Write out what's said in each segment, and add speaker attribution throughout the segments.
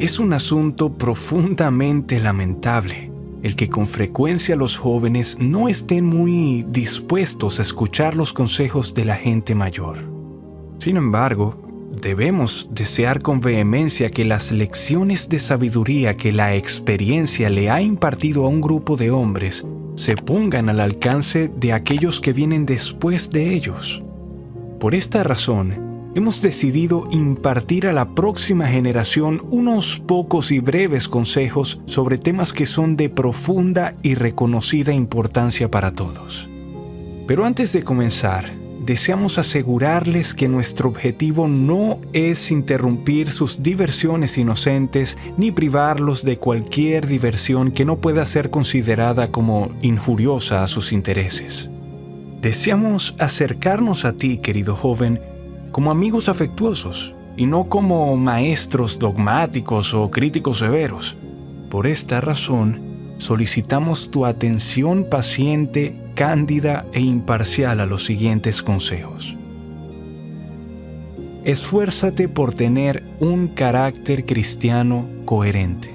Speaker 1: Es un asunto profundamente lamentable el que con frecuencia los jóvenes no estén muy dispuestos a escuchar los consejos de la gente mayor. Sin embargo, debemos desear con vehemencia que las lecciones de sabiduría que la experiencia le ha impartido a un grupo de hombres se pongan al alcance de aquellos que vienen después de ellos. Por esta razón, hemos decidido impartir a la próxima generación unos pocos y breves consejos sobre temas que son de profunda y reconocida importancia para todos. Pero antes de comenzar, deseamos asegurarles que nuestro objetivo no es interrumpir sus diversiones inocentes ni privarlos de cualquier diversión que no pueda ser considerada como injuriosa a sus intereses. Deseamos acercarnos a ti, querido joven, como amigos afectuosos y no como maestros dogmáticos o críticos severos. Por esta razón, solicitamos tu atención paciente, cándida e imparcial a los siguientes consejos. Esfuérzate por tener un carácter cristiano coherente.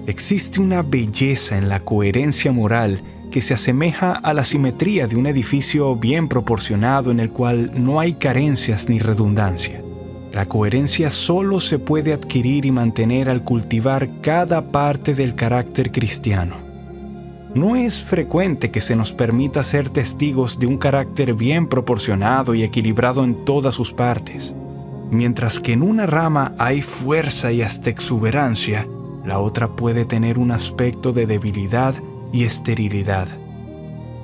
Speaker 1: Existe una belleza en la coherencia moral que se asemeja a la simetría de un edificio bien proporcionado en el cual no hay carencias ni redundancia. La coherencia solo se puede adquirir y mantener al cultivar cada parte del carácter cristiano. No es frecuente que se nos permita ser testigos de un carácter bien proporcionado y equilibrado en todas sus partes. Mientras que en una rama hay fuerza y hasta exuberancia, la otra puede tener un aspecto de debilidad y esterilidad.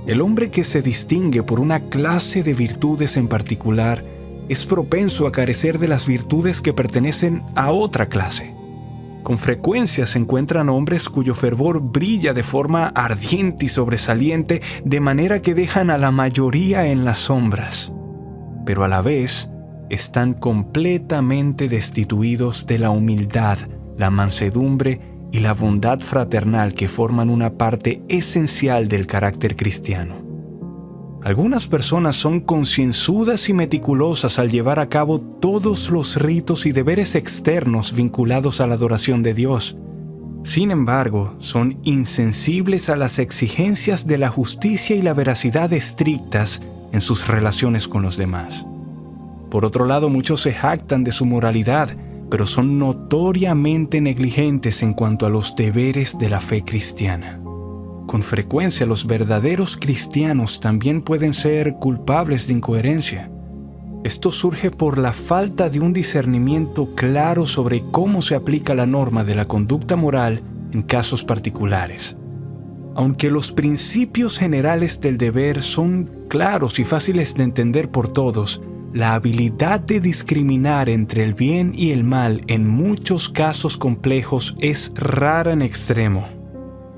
Speaker 1: El hombre que se distingue por una clase de virtudes en particular es propenso a carecer de las virtudes que pertenecen a otra clase. Con frecuencia se encuentran hombres cuyo fervor brilla de forma ardiente y sobresaliente, de manera que dejan a la mayoría en las sombras, pero a la vez están completamente destituidos de la humildad, la mansedumbre y la bondad fraternal que forman una parte esencial del carácter cristiano. Algunas personas son concienzudas y meticulosas al llevar a cabo todos los ritos y deberes externos vinculados a la adoración de Dios. Sin embargo, son insensibles a las exigencias de la justicia y la veracidad estrictas en sus relaciones con los demás. Por otro lado, muchos se jactan de su moralidad, pero son notoriamente negligentes en cuanto a los deberes de la fe cristiana. Con frecuencia, los verdaderos cristianos también pueden ser culpables de incoherencia. Esto surge por la falta de un discernimiento claro sobre cómo se aplica la norma de la conducta moral en casos particulares. Aunque los principios generales del deber son claros y fáciles de entender por todos, la habilidad de discriminar entre el bien y el mal en muchos casos complejos es rara en extremo.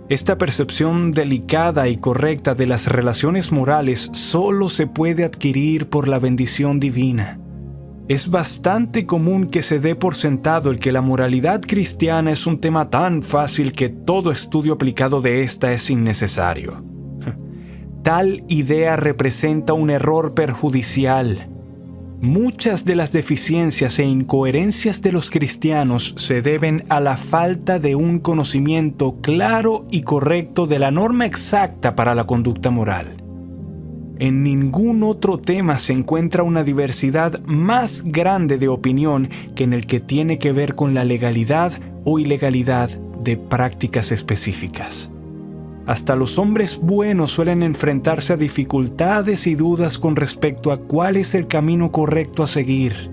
Speaker 1: Esta percepción delicada y correcta de las relaciones morales solo se puede adquirir por la bendición divina. Es bastante común que se dé por sentado el que la moralidad cristiana es un tema tan fácil que todo estudio aplicado de esta es innecesario. Tal idea representa un error perjudicial. Muchas de las deficiencias e incoherencias de los cristianos se deben a la falta de un conocimiento claro y correcto de la norma exacta para la conducta moral. En ningún otro tema se encuentra una diversidad más grande de opinión que en el que tiene que ver con la legalidad o ilegalidad de prácticas específicas. Hasta los hombres buenos suelen enfrentarse a dificultades y dudas con respecto a cuál es el camino correcto a seguir.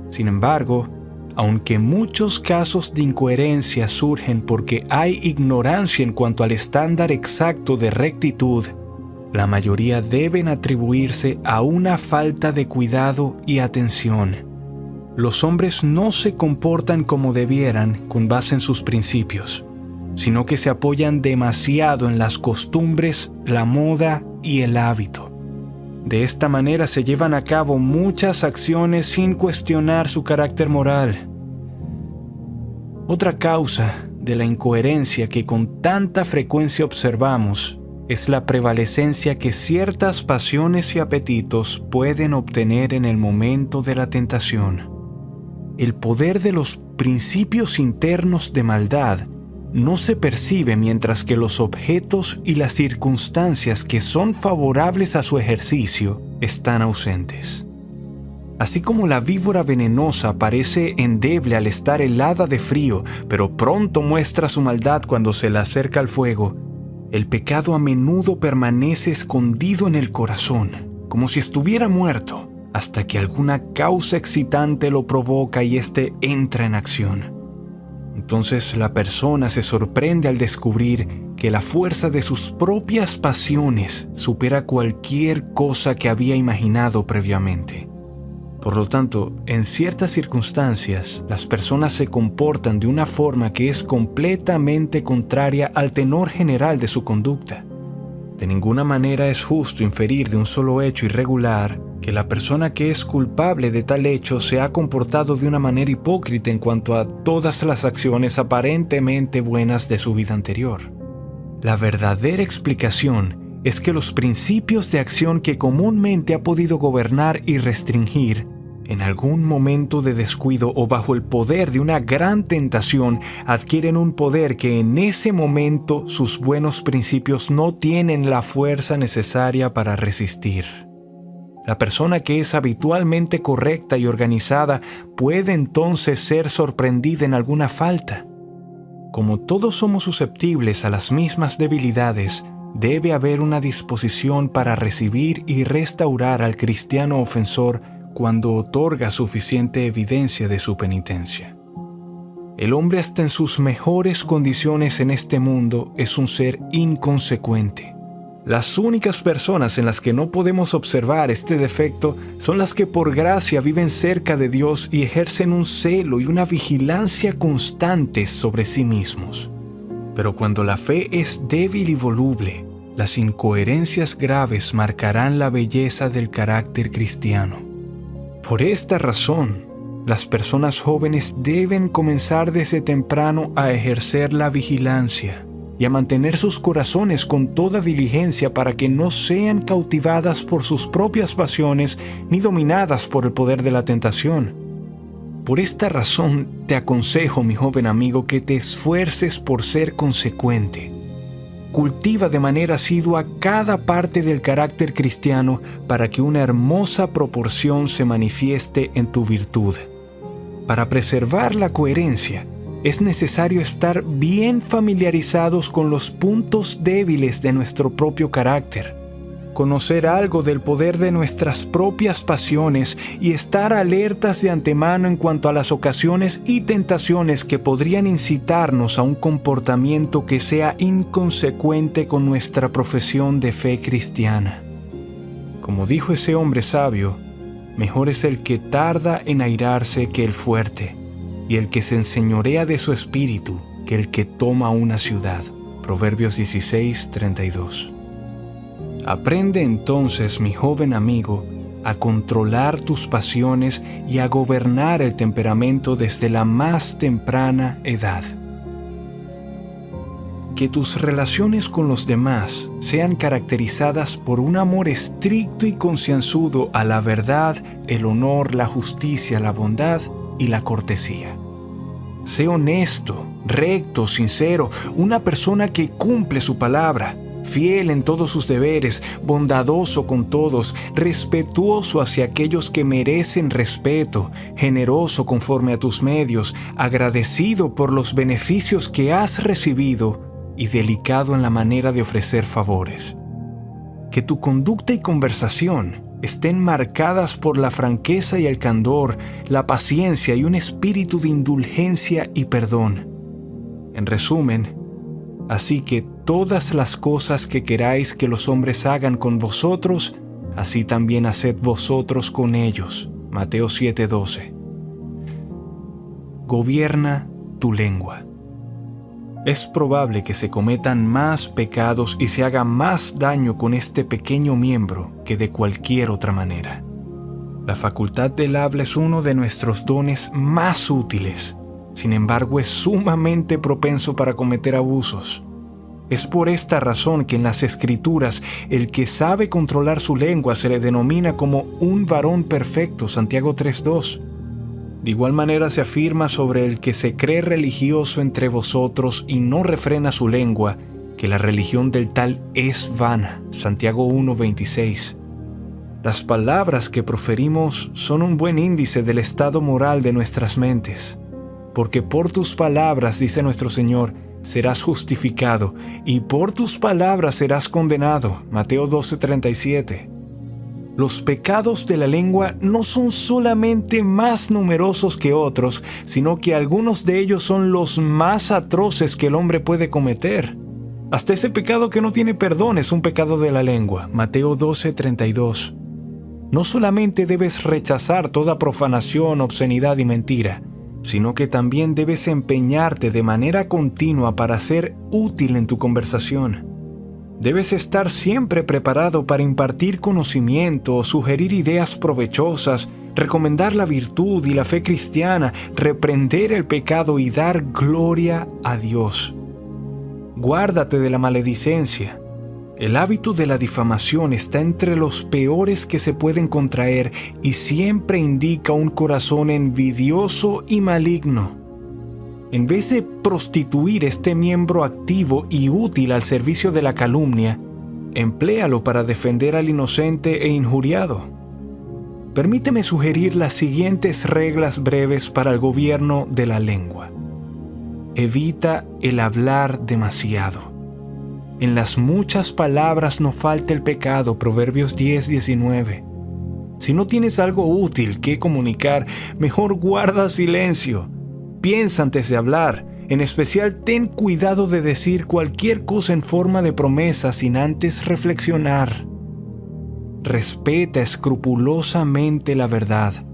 Speaker 1: Sin embargo, aunque muchos casos de incoherencia surgen porque hay ignorancia en cuanto al estándar exacto de rectitud, la mayoría deben atribuirse a una falta de cuidado y atención. Los hombres no se comportan como debieran con base en sus principios, sino que se apoyan demasiado en las costumbres, la moda y el hábito. De esta manera se llevan a cabo muchas acciones sin cuestionar su carácter moral. Otra causa de la incoherencia que con tanta frecuencia observamos es la prevalecencia que ciertas pasiones y apetitos pueden obtener en el momento de la tentación. el poder de los principios internos de maldad no se percibe mientras que los objetos y las circunstancias que son favorables a su ejercicio están ausentes. Así como la víbora venenosa parece endeble al estar helada de frío, pero pronto muestra su maldad cuando se le acerca al fuego, el pecado a menudo permanece escondido en el corazón, como si estuviera muerto, hasta que alguna causa excitante lo provoca y éste entra en acción. Entonces la persona se sorprende al descubrir que la fuerza de sus propias pasiones supera cualquier cosa que había imaginado previamente. Por lo tanto, en ciertas circunstancias, las personas se comportan de una forma que es completamente contraria al tenor general de su conducta. De ninguna manera es justo inferir de un solo hecho irregular que la persona que es culpable de tal hecho se ha comportado de una manera hipócrita en cuanto a todas las acciones aparentemente buenas de su vida anterior. La verdadera explicación es que los principios de acción que comúnmente ha podido gobernar y restringir, en algún momento de descuido o bajo el poder de una gran tentación, adquieren un poder que en ese momento sus buenos principios no tienen la fuerza necesaria para resistir. La persona que es habitualmente correcta y organizada puede entonces ser sorprendida en alguna falta. Como todos somos susceptibles a las mismas debilidades, debe haber una disposición para recibir y restaurar al cristiano ofensor cuando otorga suficiente evidencia de su penitencia. El hombre hasta en sus mejores condiciones en este mundo es un ser inconsecuente. Las únicas personas en las que no podemos observar este defecto son las que por gracia viven cerca de Dios y ejercen un celo y una vigilancia constantes sobre sí mismos. Pero cuando la fe es débil y voluble, las incoherencias graves marcarán la belleza del carácter cristiano. Por esta razón, las personas jóvenes deben comenzar desde temprano a ejercer la vigilancia y a mantener sus corazones con toda diligencia para que no sean cautivadas por sus propias pasiones ni dominadas por el poder de la tentación. Por esta razón te aconsejo, mi joven amigo, que te esfuerces por ser consecuente. Cultiva de manera asidua cada parte del carácter cristiano para que una hermosa proporción se manifieste en tu virtud. Para preservar la coherencia, es necesario estar bien familiarizados con los puntos débiles de nuestro propio carácter, conocer algo del poder de nuestras propias pasiones y estar alertas de antemano en cuanto a las ocasiones y tentaciones que podrían incitarnos a un comportamiento que sea inconsecuente con nuestra profesión de fe cristiana. Como dijo ese hombre sabio, mejor es el que tarda en airarse que el fuerte, y el que se enseñorea de su espíritu que el que toma una ciudad. Proverbios 16:32. Aprende entonces, mi joven amigo, a controlar tus pasiones y a gobernar el temperamento desde la más temprana edad. Que tus relaciones con los demás sean caracterizadas por un amor estricto y concienzudo a la verdad, el honor, la justicia, la bondad y la cortesía. Sé honesto, recto, sincero, una persona que cumple su palabra, fiel en todos sus deberes, bondadoso con todos, respetuoso hacia aquellos que merecen respeto, generoso conforme a tus medios, agradecido por los beneficios que has recibido y delicado en la manera de ofrecer favores. Que tu conducta y conversación estén marcadas por la franqueza y el candor, la paciencia y un espíritu de indulgencia y perdón. En resumen, así que todas las cosas que queráis que los hombres hagan con vosotros, así también haced vosotros con ellos. Mateo 7:12. Gobierna tu lengua. Es probable que se cometan más pecados y se haga más daño con este pequeño miembro que de cualquier otra manera. La facultad del habla es uno de nuestros dones más útiles. Sin embargo, es sumamente propenso para cometer abusos. Es por esta razón que en las Escrituras el que sabe controlar su lengua se le denomina como un varón perfecto, Santiago 3:2. De igual manera se afirma sobre el que se cree religioso entre vosotros y no refrena su lengua, que la religión del tal es vana. Santiago 1:26. Las palabras que proferimos son un buen índice del estado moral de nuestras mentes, porque por tus palabras, dice nuestro Señor, serás justificado, y por tus palabras serás condenado. Mateo 12:37. Los pecados de la lengua no son solamente más numerosos que otros, sino que algunos de ellos son los más atroces que el hombre puede cometer. Hasta ese pecado que no tiene perdón es un pecado de la lengua. Mateo 12:32. No solamente debes rechazar toda profanación, obscenidad y mentira, sino que también debes empeñarte de manera continua para ser útil en tu conversación. Debes estar siempre preparado para impartir conocimiento, sugerir ideas provechosas, recomendar la virtud y la fe cristiana, reprender el pecado y dar gloria a Dios. Guárdate de la maledicencia. El hábito de la difamación está entre los peores que se pueden contraer y siempre indica un corazón envidioso y maligno. En vez de prostituir este miembro activo y útil al servicio de la calumnia, empléalo para defender al inocente e injuriado. Permíteme sugerir las siguientes reglas breves para el gobierno de la lengua. Evita el hablar demasiado. En las muchas palabras no falta el pecado, Proverbios 10:19. Si no tienes algo útil que comunicar, mejor guarda silencio. Piensa antes de hablar. En especial, ten cuidado de decir cualquier cosa en forma de promesa sin antes reflexionar. Respeta escrupulosamente la verdad.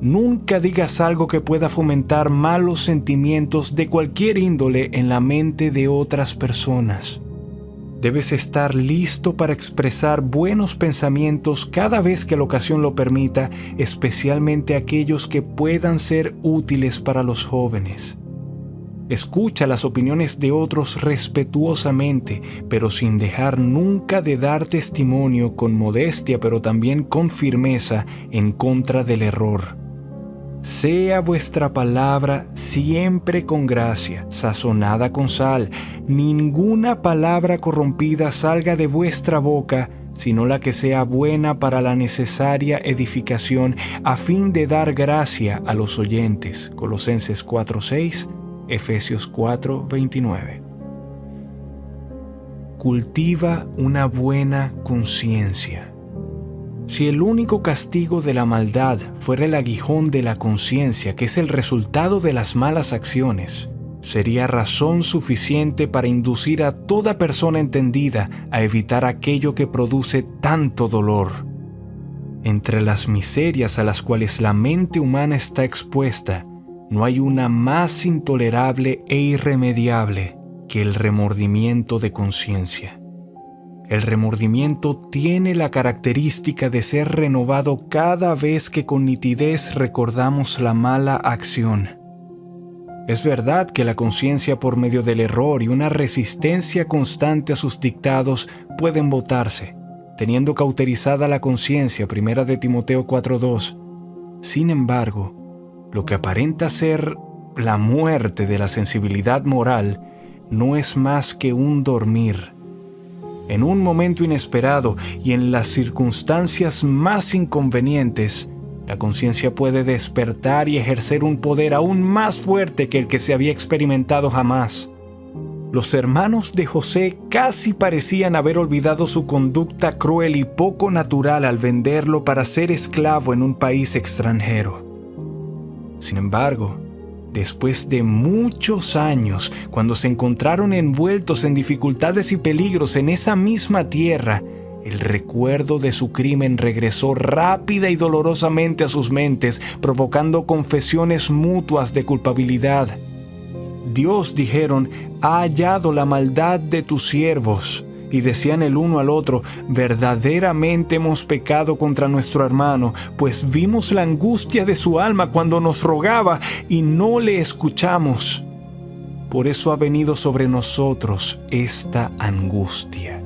Speaker 1: Nunca digas algo que pueda fomentar malos sentimientos de cualquier índole en la mente de otras personas. Debes estar listo para expresar buenos pensamientos cada vez que la ocasión lo permita, especialmente aquellos que puedan ser útiles para los jóvenes. Escucha las opiniones de otros respetuosamente, pero sin dejar nunca de dar testimonio con modestia, pero también con firmeza en contra del error. Sea vuestra palabra siempre con gracia, sazonada con sal. Ninguna palabra corrompida salga de vuestra boca, sino la que sea buena para la necesaria edificación, a fin de dar gracia a los oyentes. Colosenses 4:6, Efesios 4:29. Cultiva una buena conciencia. Si el único castigo de la maldad fuera el aguijón de la conciencia, que es el resultado de las malas acciones, sería razón suficiente para inducir a toda persona entendida a evitar aquello que produce tanto dolor. Entre las miserias a las cuales la mente humana está expuesta, no hay una más intolerable e irremediable que el remordimiento de conciencia. El remordimiento tiene la característica de ser renovado cada vez que con nitidez recordamos la mala acción. Es verdad que la conciencia, por medio del error y una resistencia constante a sus dictados, pueden botarse, teniendo cauterizada la conciencia, 1 de Timoteo 4:2. Sin embargo, lo que aparenta ser la muerte de la sensibilidad moral no es más que un dormir. En un momento inesperado y en las circunstancias más inconvenientes, la conciencia puede despertar y ejercer un poder aún más fuerte que el que se había experimentado jamás. Los hermanos de José casi parecían haber olvidado su conducta cruel y poco natural al venderlo para ser esclavo en un país extranjero. Sin embargo, después de muchos años, cuando se encontraron envueltos en dificultades y peligros en esa misma tierra, el recuerdo de su crimen regresó rápida y dolorosamente a sus mentes, provocando confesiones mutuas de culpabilidad. Dios, dijeron, ha hallado la maldad de tus siervos. Y decían el uno al otro, verdaderamente hemos pecado contra nuestro hermano, pues vimos la angustia de su alma cuando nos rogaba y no le escuchamos. Por eso ha venido sobre nosotros esta angustia.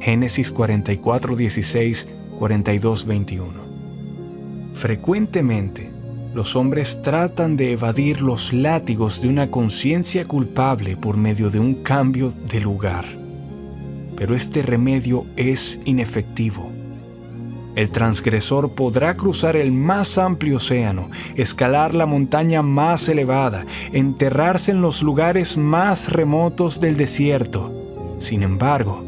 Speaker 1: Génesis 44:16, 42:21. Frecuentemente, los hombres tratan de evadir los látigos de una conciencia culpable por medio de un cambio de lugar. Pero este remedio es inefectivo. El transgresor podrá cruzar el más amplio océano, escalar la montaña más elevada, enterrarse en los lugares más remotos del desierto. Sin embargo,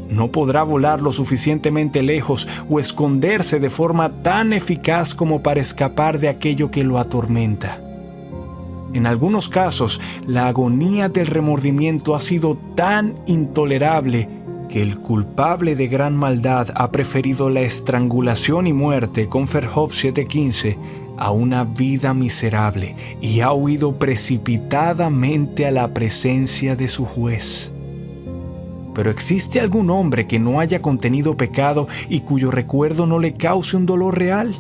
Speaker 1: no podrá volar lo suficientemente lejos o esconderse de forma tan eficaz como para escapar de aquello que lo atormenta. En algunos casos, la agonía del remordimiento ha sido tan intolerable que el culpable de gran maldad ha preferido la estrangulación y muerte, con Job 7:15, a una vida miserable y ha huido precipitadamente a la presencia de su juez. Pero ¿existe algún hombre que no haya contenido pecado y cuyo recuerdo no le cause un dolor real?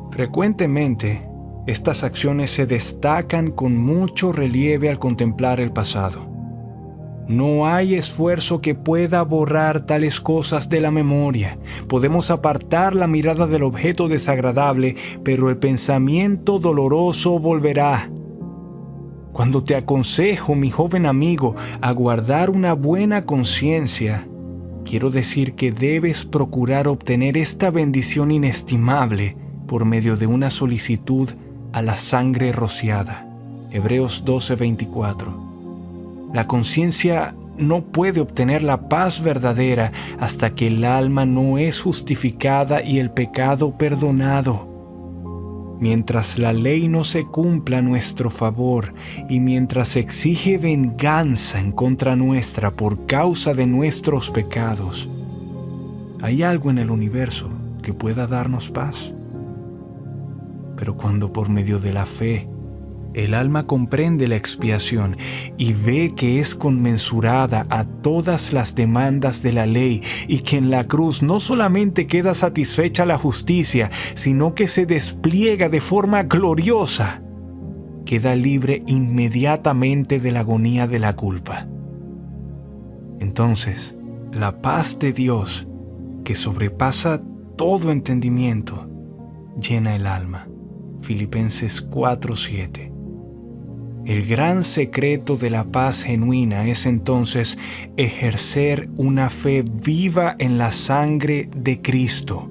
Speaker 1: Frecuentemente, estas acciones se destacan con mucho relieve al contemplar el pasado. No hay esfuerzo que pueda borrar tales cosas de la memoria. Podemos apartar la mirada del objeto desagradable, pero el pensamiento doloroso volverá. Cuando te aconsejo, mi joven amigo, a guardar una buena conciencia, quiero decir que debes procurar obtener esta bendición inestimable por medio de una solicitud a la sangre rociada. Hebreos 12:24. La conciencia no puede obtener la paz verdadera hasta que el alma no es justificada y el pecado perdonado. Mientras la ley no se cumpla a nuestro favor y mientras exige venganza en contra nuestra por causa de nuestros pecados, ¿hay algo en el universo que pueda darnos paz? Pero cuando por medio de la fe el alma comprende la expiación y ve que es conmensurada a todas las demandas de la ley y que en la cruz no solamente queda satisfecha la justicia, sino que se despliega de forma gloriosa, queda libre inmediatamente de la agonía de la culpa. Entonces, la paz de Dios, que sobrepasa todo entendimiento, llena el alma. Filipenses 4:7. El gran secreto de la paz genuina es entonces ejercer una fe viva en la sangre de Cristo.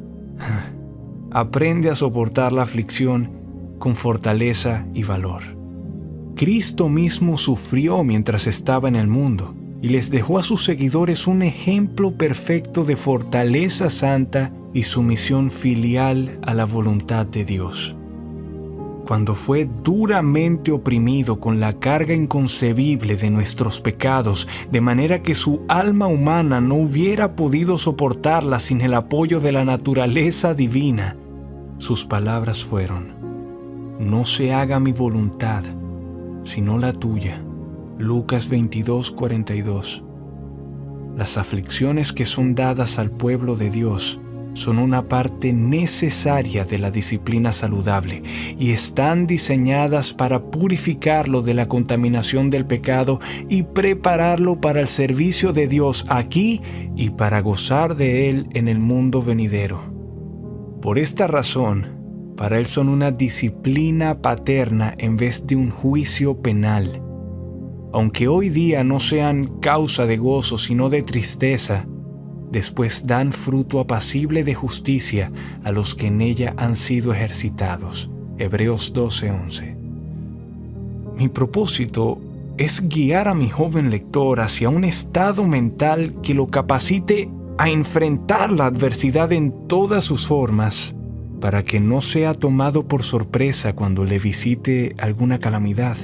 Speaker 1: Aprende a soportar la aflicción con fortaleza y valor. Cristo mismo sufrió mientras estaba en el mundo y les dejó a sus seguidores un ejemplo perfecto de fortaleza santa y sumisión filial a la voluntad de Dios. Cuando fue duramente oprimido con la carga inconcebible de nuestros pecados, de manera que su alma humana no hubiera podido soportarla sin el apoyo de la naturaleza divina, sus palabras fueron: no se haga mi voluntad, sino la tuya. Lucas 22:42. Las aflicciones que son dadas al pueblo de Dios son una parte necesaria de la disciplina saludable y están diseñadas para purificarlo de la contaminación del pecado y prepararlo para el servicio de Dios aquí y para gozar de Él en el mundo venidero. Por esta razón, para Él son una disciplina paterna en vez de un juicio penal. Aunque hoy día no sean causa de gozo sino de tristeza, después dan fruto apacible de justicia a los que en ella han sido ejercitados. Hebreos 12:11. Mi propósito es guiar a mi joven lector hacia un estado mental que lo capacite a enfrentar la adversidad en todas sus formas, para que no sea tomado por sorpresa cuando le visite alguna calamidad.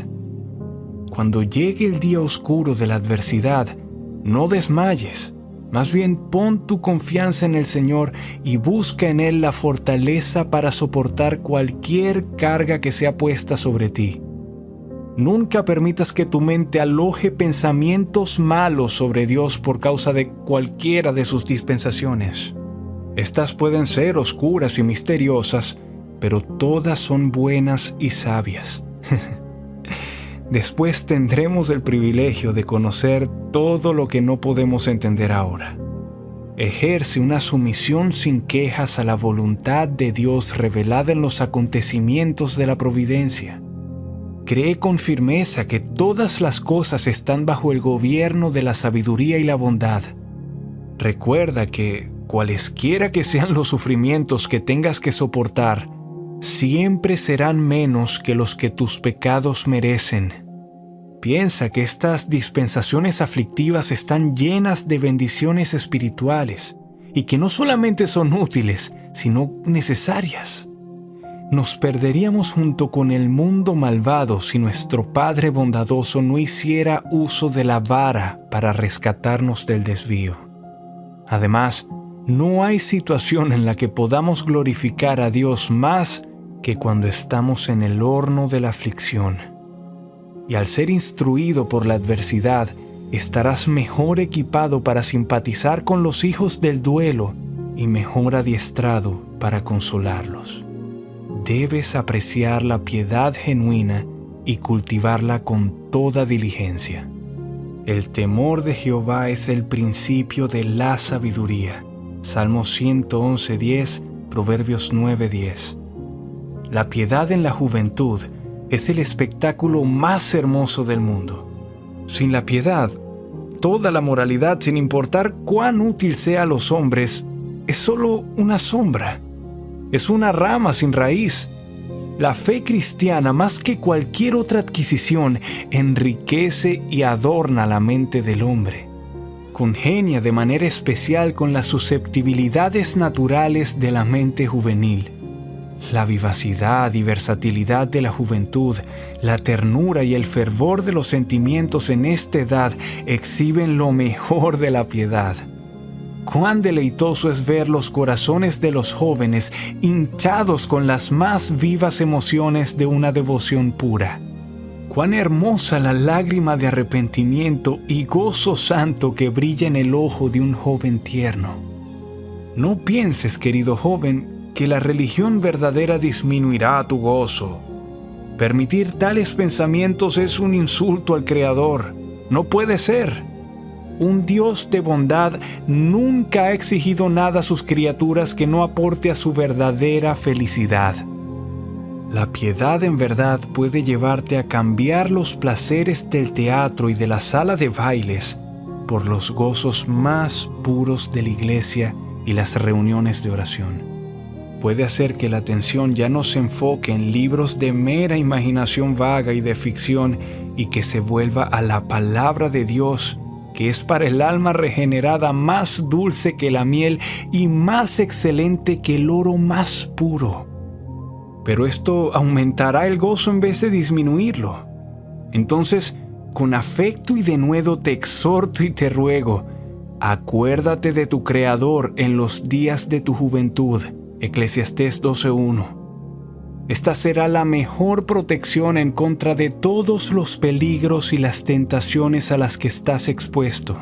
Speaker 1: Cuando llegue el día oscuro de la adversidad, no desmayes. Más bien pon tu confianza en el Señor y busca en Él la fortaleza para soportar cualquier carga que sea puesta sobre ti. Nunca permitas que tu mente aloje pensamientos malos sobre Dios por causa de cualquiera de sus dispensaciones. Estas pueden ser oscuras y misteriosas, pero todas son buenas y sabias. Después tendremos el privilegio de conocer todo lo que no podemos entender ahora. Ejerce una sumisión sin quejas a la voluntad de Dios revelada en los acontecimientos de la providencia. Cree con firmeza que todas las cosas están bajo el gobierno de la sabiduría y la bondad. Recuerda que, cualesquiera que sean los sufrimientos que tengas que soportar, siempre serán menos que los que tus pecados merecen. Piensa que estas dispensaciones aflictivas están llenas de bendiciones espirituales y que no solamente son útiles, sino necesarias. Nos perderíamos junto con el mundo malvado si nuestro Padre bondadoso no hiciera uso de la vara para rescatarnos del desvío. Además, no hay situación en la que podamos glorificar a Dios más que cuando estamos en el horno de la aflicción. Y al ser instruido por la adversidad, estarás mejor equipado para simpatizar con los hijos del duelo y mejor adiestrado para consolarlos. Debes apreciar la piedad genuina y cultivarla con toda diligencia. El temor de Jehová es el principio de la sabiduría. Salmos 111:10, Proverbios 9:10. La piedad en la juventud es el espectáculo más hermoso del mundo. Sin la piedad, toda la moralidad, sin importar cuán útil sea a los hombres, es solo una sombra. Es una rama sin raíz. La fe cristiana, más que cualquier otra adquisición, enriquece y adorna la mente del hombre. Congenia de manera especial con las susceptibilidades naturales de la mente juvenil. La vivacidad y versatilidad de la juventud, la ternura y el fervor de los sentimientos en esta edad exhiben lo mejor de la piedad. Cuán deleitoso es ver los corazones de los jóvenes hinchados con las más vivas emociones de una devoción pura. Cuán hermosa la lágrima de arrepentimiento y gozo santo que brilla en el ojo de un joven tierno. No pienses, querido joven, que la religión verdadera disminuirá tu gozo. Permitir tales pensamientos es un insulto al Creador. No puede ser. Un Dios de bondad nunca ha exigido nada a sus criaturas que no aporte a su verdadera felicidad. La piedad en verdad puede llevarte a cambiar los placeres del teatro y de la sala de bailes por los gozos más puros de la iglesia y las reuniones de oración. Puede hacer que la atención ya no se enfoque en libros de mera imaginación vaga y de ficción y que se vuelva a la palabra de Dios, que es para el alma regenerada más dulce que la miel y más excelente que el oro más puro. Pero esto aumentará el gozo en vez de disminuirlo. Entonces, con afecto y denuedo te exhorto y te ruego, acuérdate de tu Creador en los días de tu juventud. Eclesiastés 12:1. Esta será la mejor protección en contra de todos los peligros y las tentaciones a las que estás expuesto.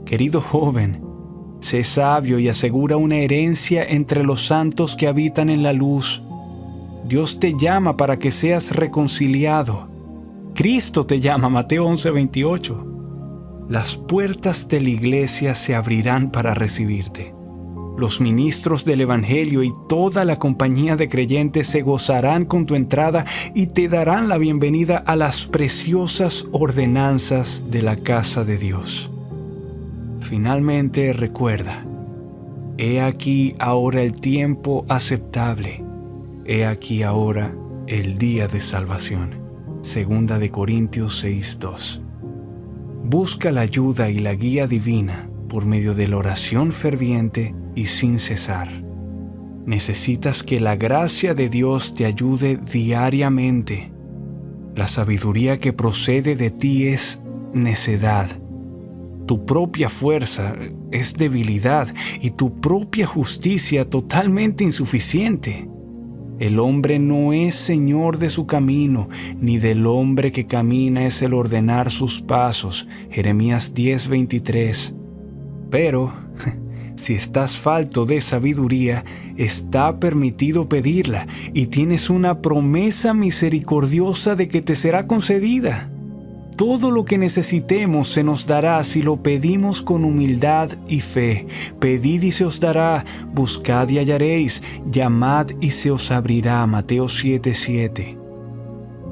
Speaker 1: Querido joven, sé sabio y asegura una herencia entre los santos que habitan en la luz. Dios te llama para que seas reconciliado. Cristo te llama, Mateo 11:28. Las puertas de la iglesia se abrirán para recibirte. Los ministros del Evangelio y toda la compañía de creyentes se gozarán con tu entrada y te darán la bienvenida a las preciosas ordenanzas de la casa de Dios. Finalmente, recuerda, he aquí ahora el tiempo aceptable, he aquí ahora el día de salvación. 2 de Corintios 6:2. Busca la ayuda y la guía divina por medio de la oración ferviente y sin cesar. Necesitas que la gracia de Dios te ayude diariamente. La sabiduría que procede de ti es necedad. Tu propia fuerza es debilidad y tu propia justicia totalmente insuficiente. El hombre no es señor de su camino, ni del hombre que camina es el ordenar sus pasos. Jeremías 10:23. Pero, si estás falto de sabiduría, está permitido pedirla y tienes una promesa misericordiosa de que te será concedida. todo lo que necesitemos se nos dará si lo pedimos con humildad y fe. Pedid y se os dará, buscad y hallaréis, llamad y se os abrirá. Mateo 7:7.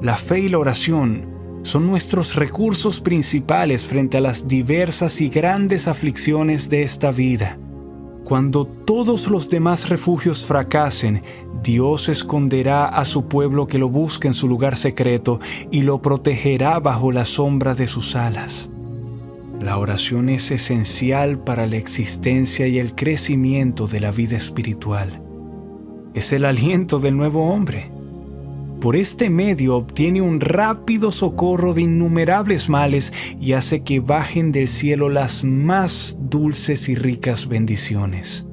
Speaker 1: La fe y la oración son nuestros recursos principales frente a las diversas y grandes aflicciones de esta vida. Cuando todos los demás refugios fracasen, Dios esconderá a su pueblo que lo busque en su lugar secreto y lo protegerá bajo la sombra de sus alas. La oración es esencial para la existencia y el crecimiento de la vida espiritual. Es el aliento del nuevo hombre. Por este medio obtiene un rápido socorro de innumerables males y hace que bajen del cielo las más dulces y ricas bendiciones.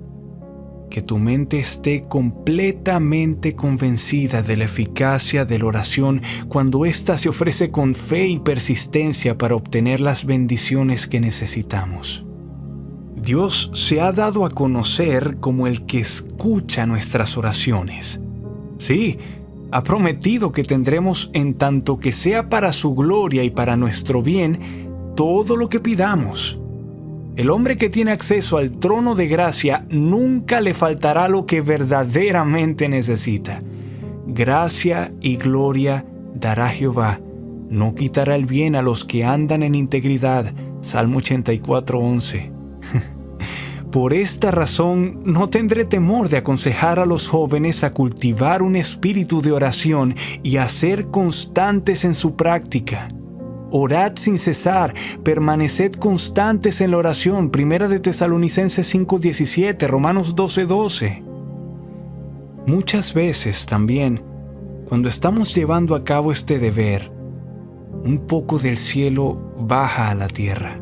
Speaker 1: Que tu mente esté completamente convencida de la eficacia de la oración cuando ésta se ofrece con fe y persistencia para obtener las bendiciones que necesitamos. Dios se ha dado a conocer como el que escucha nuestras oraciones. Sí, ha prometido que tendremos, en tanto que sea para su gloria y para nuestro bien, todo lo que pidamos. El hombre que tiene acceso al trono de gracia nunca le faltará lo que verdaderamente necesita. Gracia y gloria dará Jehová, no quitará el bien a los que andan en integridad. Salmo 84:11. Por esta razón no tendré temor de aconsejar a los jóvenes a cultivar un espíritu de oración y a ser constantes en su práctica. Orad sin cesar, permaneced constantes en la oración. 1 de Tesalonicenses 5:17, Romanos 12:12. Muchas veces también, cuando estamos llevando a cabo este deber, un poco del cielo baja a la tierra.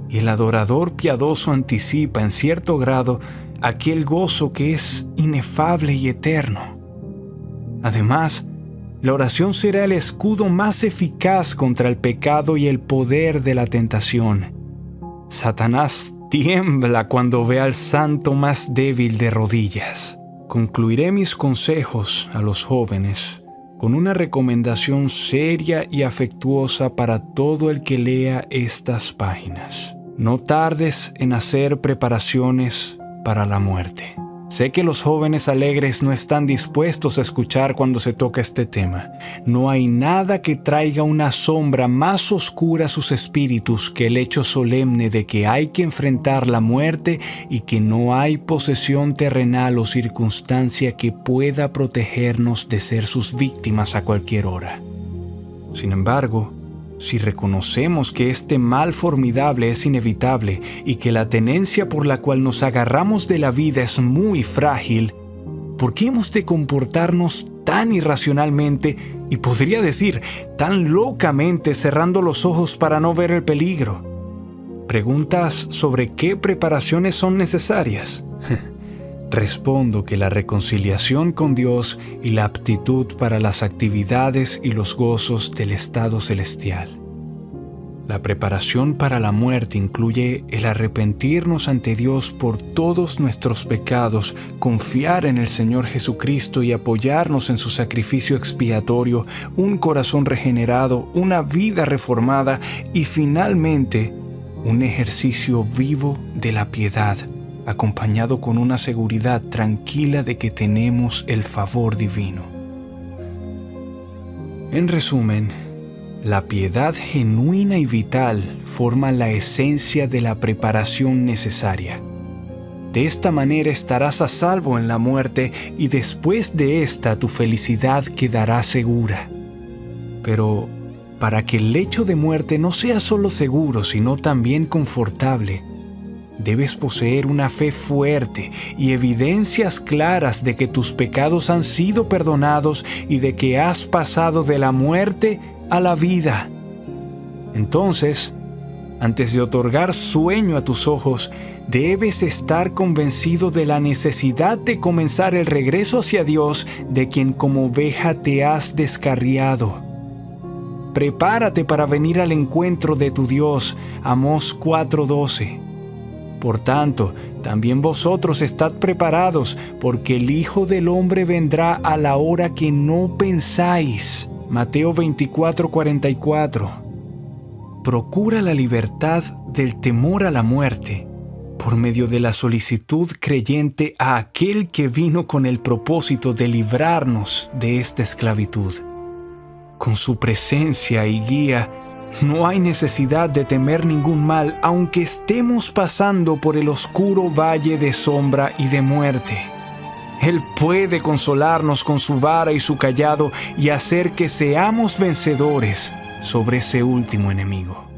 Speaker 1: Y el adorador piadoso anticipa en cierto grado aquel gozo que es inefable y eterno. Además, la oración será el escudo más eficaz contra el pecado y el poder de la tentación. Satanás tiembla cuando ve al santo más débil de rodillas. Concluiré mis consejos a los jóvenes con una recomendación seria y afectuosa para todo el que lea estas páginas. No tardes en hacer preparaciones para la muerte. Sé que los jóvenes alegres no están dispuestos a escuchar cuando se toca este tema. No hay nada que traiga una sombra más oscura a sus espíritus que el hecho solemne de que hay que enfrentar la muerte y que no hay posesión terrenal o circunstancia que pueda protegernos de ser sus víctimas a cualquier hora. Sin embargo, si reconocemos que este mal formidable es inevitable y que la tenencia por la cual nos agarramos de la vida es muy frágil, ¿por qué hemos de comportarnos tan irracionalmente y podría decir tan locamente cerrando los ojos para no ver el peligro? ¿Preguntas sobre qué preparaciones son necesarias? Respondo que la reconciliación con Dios y la aptitud para las actividades y los gozos del estado celestial. La preparación para la muerte incluye el arrepentirnos ante Dios por todos nuestros pecados, confiar en el Señor Jesucristo y apoyarnos en su sacrificio expiatorio, un corazón regenerado, una vida reformada y finalmente un ejercicio vivo de la piedad, acompañado con una seguridad tranquila de que tenemos el favor divino. En resumen, la piedad genuina y vital forma la esencia de la preparación necesaria. De esta manera estarás a salvo en la muerte y después de esta tu felicidad quedará segura. Pero para que el lecho de muerte no sea solo seguro, sino también confortable, debes poseer una fe fuerte y evidencias claras de que tus pecados han sido perdonados y de que has pasado de la muerte a la vida. Entonces, antes de otorgar sueño a tus ojos, debes estar convencido de la necesidad de comenzar el regreso hacia Dios, de quien como oveja te has descarriado. Prepárate para venir al encuentro de tu Dios. Amós 4:12. Por tanto, también vosotros estad preparados, porque el Hijo del Hombre vendrá a la hora que no pensáis. Mateo 24:44. procura la libertad del temor a la muerte por medio de la solicitud creyente a aquel que vino con el propósito de librarnos de esta esclavitud. Con su presencia y guía, no hay necesidad de temer ningún mal, aunque estemos pasando por el oscuro valle de sombra y de muerte. Él puede consolarnos con su vara y su cayado y hacer que seamos vencedores sobre ese último enemigo.